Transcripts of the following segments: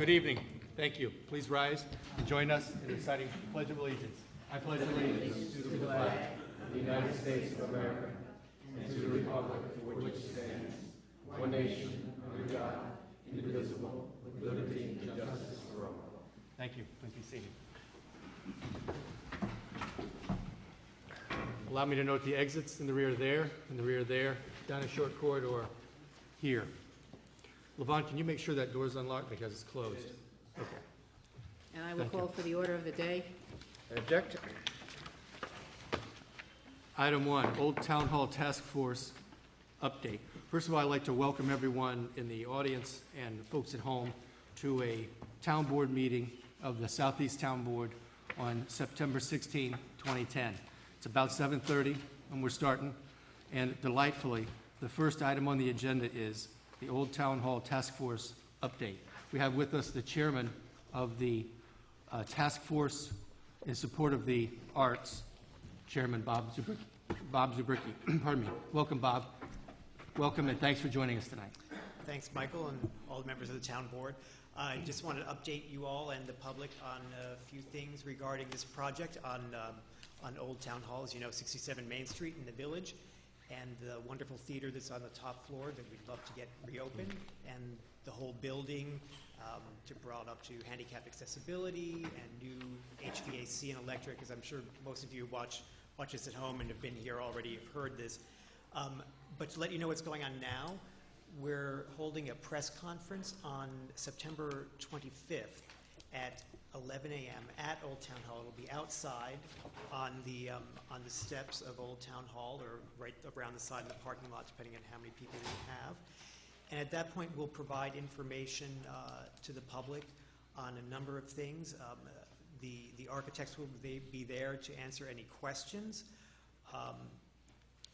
Good evening. Thank you. Please rise and join us in reciting the Pledge of Allegiance. I pledge allegiance to the flag of the United States of America and to the republic for which it stands, one nation, under God, indivisible, with liberty and justice for all. Thank you. Please be seated. Allow me to note the exits in the rear there, down a short corridor here. Levon, can you make sure that door's unlocked because it's closed? Okay. And I will call for the order of the day. Object. Item 1, Old Town Hall Task Force update. First of all, I'd like to welcome everyone in the audience and folks at home to a town board meeting of the Southeast Town Board on September 16, 2010. It's about 7:30 and we're starting. And delightfully, the first item on the agenda is the Old Town Hall Task Force update. We have with us the chairman of the task force in support of the arts, Chairman Bob Zubricki. Pardon me. Welcome, Bob. Welcome, and thanks for joining us tonight. Thanks, Michael, and all the members of the town board. I just wanted to update you all and the public on a few things regarding this project on Old Town Hall. As you know, 67 Main Street in the Village, and the wonderful theater that's on the top floor that we'd love to get reopened, and the whole building to brought up to handicapped accessibility and new HVAC and electric, as I'm sure most of you watch us at home and have been here already, have heard this. But to let you know what's going on now, we're holding a press conference on September 25th at 11 a.m. at Old Town Hall. It'll be outside on the steps of Old Town Hall, or right around the side of the parking lot, depending on how many people we have. And at that point, we'll provide information to the public on a number of things. The architects will be there to answer any questions.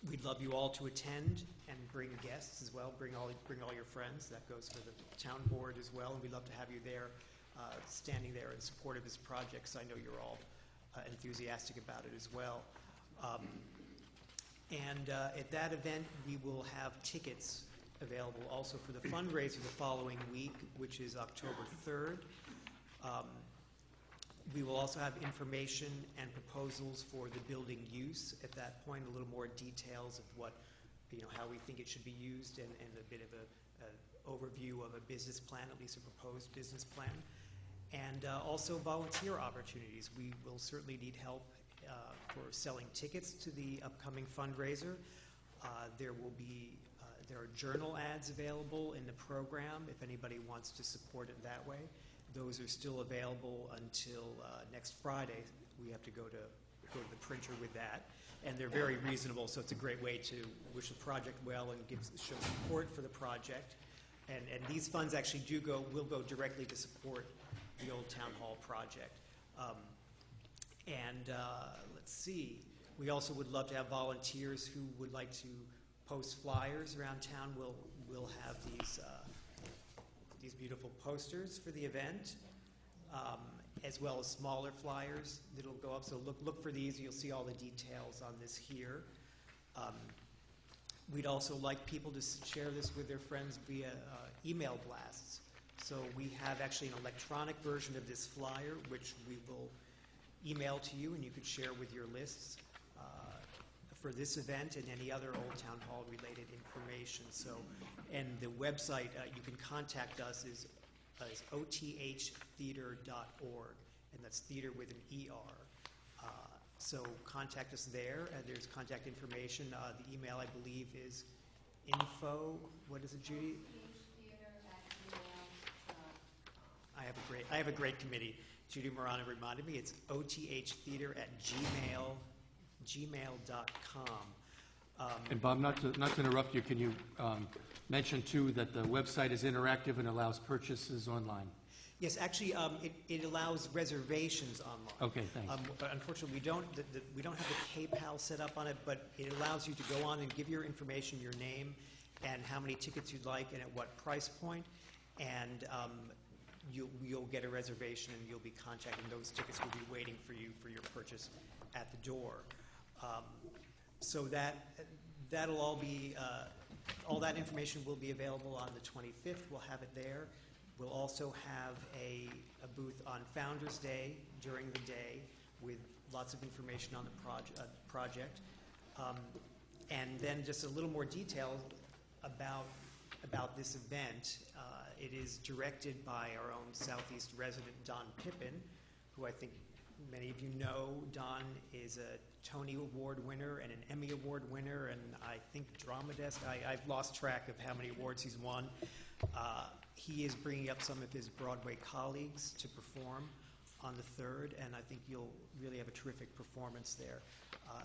We'd love you all to attend and bring guests as well. Bring all your friends. That goes for the town board as well. And we'd love to have you there, standing there in support of this project, because I know you're all enthusiastic about it as well. At that event, we will have tickets available also for the fundraiser the following week, which is October 3rd. We will also have information and proposals for the building use at that point, a little more details of what, how we think it should be used, and a bit of an overview of a business plan, at least a proposed business plan. And also volunteer opportunities. We will certainly need help for selling tickets to the upcoming fundraiser. There are journal ads available in the program if anybody wants to support it that way. Those are still available until next Friday. We have to go to the printer with that. And they're very reasonable, so it's a great way to wish the project well and show support for the project. And these funds actually will go directly to support the Old Town Hall project. Let's see. We also would love to have volunteers who would like to post flyers around town. We'll have these beautiful posters for the event, as well as smaller flyers that'll go up. So look for these. You'll see all the details on this here. We'd also like people to share this with their friends via email blasts. So we have actually an electronic version of this flyer, which we will email to you, and you could share with your lists for this event and any other Old Town Hall related information. So, and the website you can contact us is oththeater.org, and that's theater with an ER. So contact us there, and there's contact information. The email, I believe, is info. What is it, Judy? I have a great committee. Judy Morano reminded me. It's oththeater@gmail.com. And Bob, not to interrupt you, can you mention too that the website is interactive and allows purchases online? Yes, actually, it allows reservations online. Okay, thanks. Unfortunately, we don't have the PayPal set up on it, but it allows you to go on and give your information, your name, and how many tickets you'd like, and at what price point, and you'll get a reservation, and you'll be contacted. Those tickets will be waiting for you for your purchase at the door. So that'll all be all that information will be available on the 25th. We'll have it there. We'll also have a booth on Founder's Day during the day with lots of information on the project. And then just a little more detail about this event. It is directed by our own Southeast resident, Don Pippin, who I think many of you know. Don is a Tony Award winner and an Emmy Award winner, and I think Drama Desk. I've lost track of how many awards he's won. He is bringing up some of his Broadway colleagues to perform on the 3rd, and I think you'll really have a terrific performance there.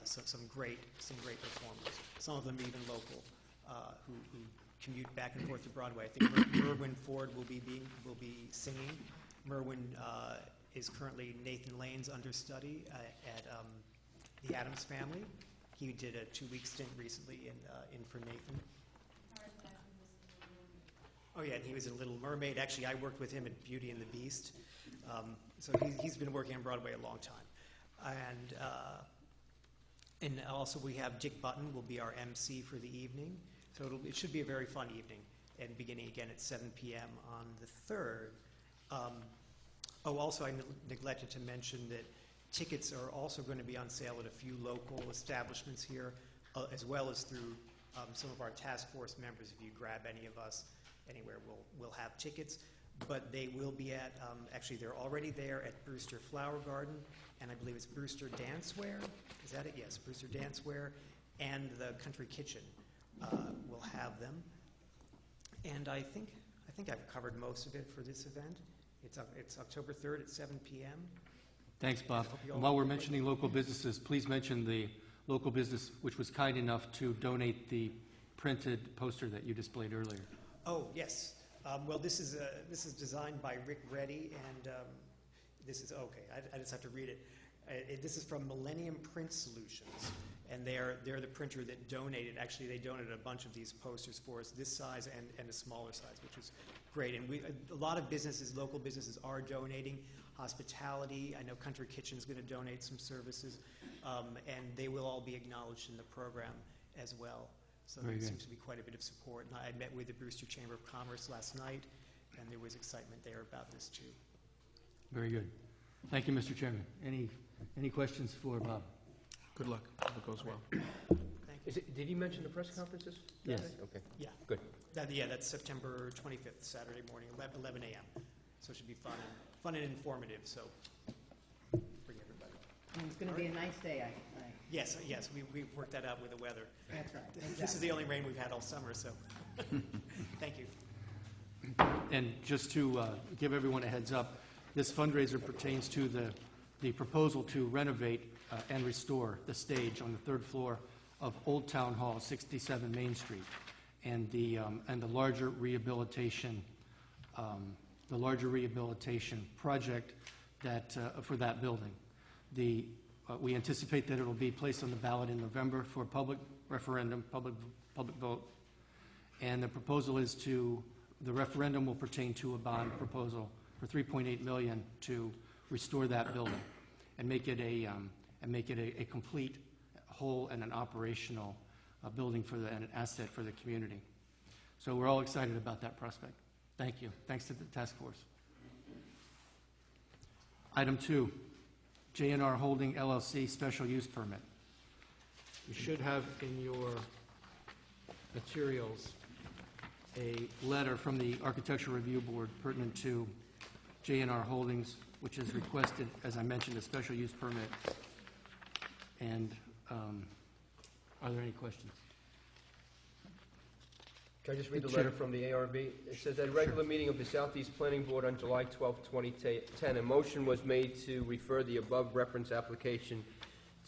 Some great performers. Some of them even local, who commute back and forth to Broadway. I think Merwin Ford will be singing. Merwin is currently Nathan Lane's understudy at the Addams Family. He did a 2-week stint recently in for Nathan. Oh yeah, and he was in Little Mermaid. Actually, I worked with him in Beauty and the Beast. So he's been working on Broadway a long time. And also we have Dick Button will be our MC for the evening. So it should be a very fun evening, and beginning again at 7 p.m. on the 3rd. Also I neglected to mention that tickets are also going to be on sale at a few local establishments here, as well as through some of our task force members. If you grab any of us anywhere, we'll have tickets. But they will be at, actually they're already there at Brewster Flower Garden, and I believe it's Brewster Dancewear. Is that it? Yes, Brewster Dancewear and the Country Kitchen will have them. And I think I've covered most of it for this event. It's October 3rd at 7 p.m. Thanks, Bob. And while we're mentioning local businesses, please mention the local business which was kind enough to donate the printed poster that you displayed earlier. Oh, yes. Well, this is designed by Rick Reddy, and this is, okay, I just have to read it. This is from Millennium Print Solutions, and they're the printer that donated. Actually, they donated a bunch of these posters for us, this size and a smaller size, which was great. And a lot of businesses, local businesses, are donating. Hospitality, I know Country Kitchen's going to donate some services, and they will all be acknowledged in the program as well. So there seems to be quite a bit of support. And I met with the Brewster Chamber of Commerce last night, and there was excitement there about this too. Very good. Thank you, Mr. Chairman. Any questions for Bob? Good luck. Hope it goes well. Thank you. Did he mention the press conferences? Yes. Okay. Yeah. Good. That's September 25th, Saturday morning, 11 a.m. So it should be fun and informative. So bring everybody. And it's going to be a nice day, Yes, we've worked that out with the weather. That's right. This is Exactly. the only rain we've had all summer, so thank you. And just to give everyone a heads up, this fundraiser pertains to the proposal to renovate and restore the stage on the 3rd floor of Old Town Hall, 67 Main Street, and the larger rehabilitation project that for that building. We anticipate that it will be placed on the ballot in November for a public referendum, public vote, and the proposal is the referendum will pertain to a bond proposal for $3.8 million to restore that building and make it a complete, whole, and an operational building and an asset for the community. So we're all excited about that prospect. Thank you. Thanks to the task force. Item 2, J&R Holding LLC special use permit. You should have in your materials a letter from the Architectural Review Board pertinent to J&R Holdings, which has requested, as I mentioned, a special use permit. And are there any questions? Can I just read the letter from the ARB? It says, at a regular meeting of the Southeast Planning Board on July 12, 2010, a motion was made to refer the above reference application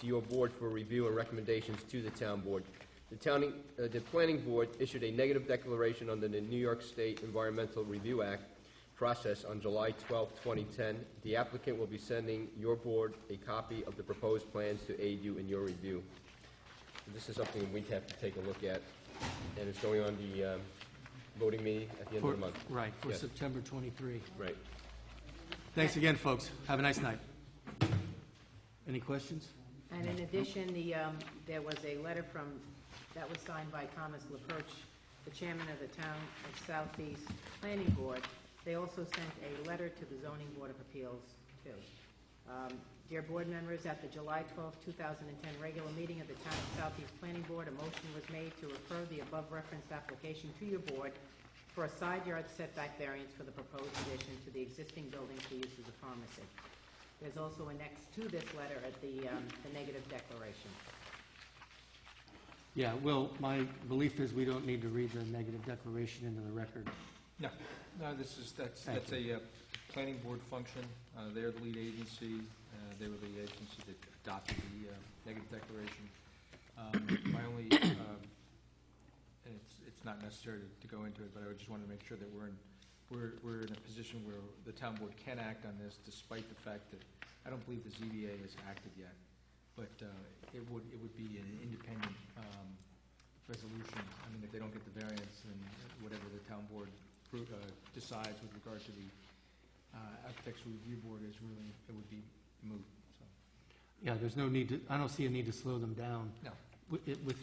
to your board for review and recommendations to the town board. The Planning Board issued a negative declaration under the New York State Environmental Review Act process on July 12, 2010. The applicant will be sending your board a copy of the proposed plans to aid you in your review. This is something we have to take a look at, and it's going on the voting meeting at the end of the month. Right, for Yes. September 23. Right. Thanks again, folks. Have a nice night. Any questions? And in addition, there was a letter that was signed by Thomas LaPerche, the chairman of the Town of Southeast Planning Board, They also sent a letter to the Zoning Board of Appeals, too. Dear board members, at the July 12, 2010 regular meeting of the Town of Southeast Planning Board, a motion was made to refer the above-referenced application to your board for a side yard setback variance for the proposed addition to the existing building for use as a pharmacy. There's also annexed to this letter at the negative declaration. Yeah, well, my belief is we don't need to read the negative declaration into the record. No, that's a planning board function. They're the lead agency. They were the agency that adopted the negative declaration. My only, and it's not necessary to go into it, but I just wanted to make sure that we're in a position where the town board can act on this, despite the fact that I don't believe the ZBA has acted yet. But it would be an independent resolution. I mean, if they don't get the variance, and whatever the town board decides with regard to the architectural review board is really, it would be moot. So. Yeah, there's no need to, I don't see a need to slow them down. No.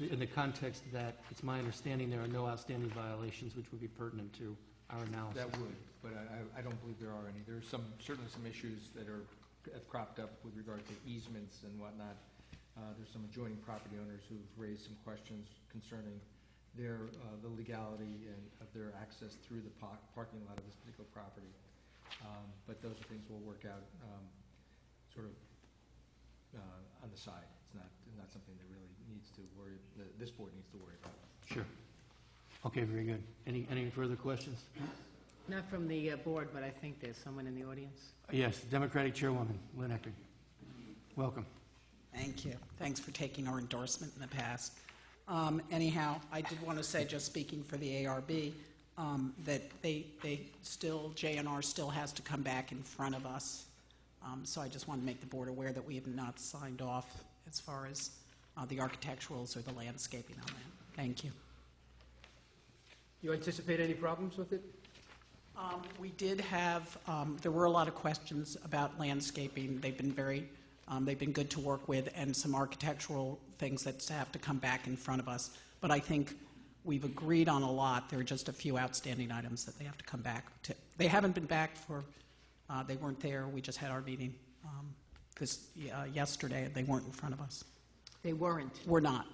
In the context that it's my understanding there are no outstanding violations which would be pertinent to our analysis. That would, but I don't believe there are any. There are certainly some issues that have cropped up with regard to easements and whatnot. There's some adjoining property owners who've raised some questions concerning the legality of their access through the parking lot of this particular property. But those are things we'll work out sort of on the side. It's not something that really needs to worry, this board needs to worry about. Sure. Okay, very good. Any further questions? Not from the board, but I think there's someone in the audience. Yes, Democratic Chairwoman Lynn Eckert. Welcome. Thank you. Thanks for taking our endorsement in the past. Anyhow, I did want to say, just speaking for the ARB, that they still, JNR still has to come back in front of us. So I just want to make the board aware that we have not signed off as far as the architecturals or the landscaping on that. Thank you. You anticipate any problems with it? We did have, there were a lot of questions about landscaping. They've been good to work with, and some architectural things that have to come back in front of us. But I think we've agreed on a lot. There are just a few outstanding items that they have to come back to. They haven't been back for, they weren't there. We just had our meeting yesterday, and they weren't in front of us. They weren't. We're not.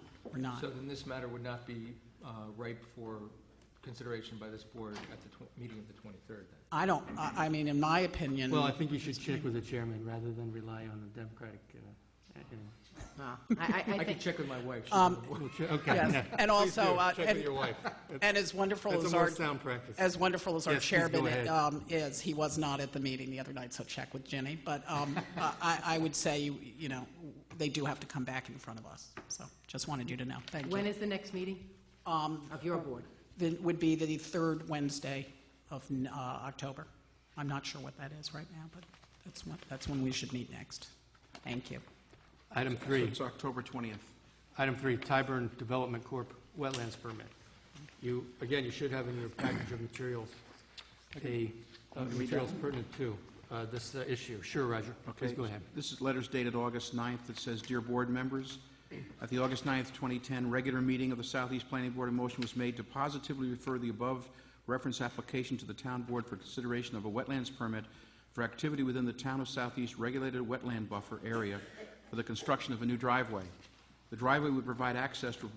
So then this matter would not be ripe for consideration by this board at the meeting of the 23rd, then? I mean, in my opinion... Well, I think you should check with the chairman rather than rely on the Democratic... I can check with my wife. Okay. Yes. And also, Check with your wife. and as wonderful That's as a more our sound practice. Yes, please chairman go is, he was not at the meeting the other night, so check with Jenny. But I would say, they do have to come back in front of us. So just wanted you to know. Thank you. When is the next meeting of your board? It would be the third Wednesday of October. I'm not sure what that is right now, but that's when we should meet next. Thank you. Item 3. It's October 20th. Item 3, Tyburn Development Corp. Wetlands Permit. You should have in your package of materials materials pertinent to this issue. Sure, Roger. Okay. Please go ahead. This is letters dated August 9th. It says, Dear Board Members, at the August 9th, 2010 regular meeting of the Southeast Planning Board, a motion was made to positively refer the above reference application to the Town Board for consideration of a wetlands permit for activity within the Town of Southeast regulated wetland buffer area for the construction of a new driveway. The driveway would provide access for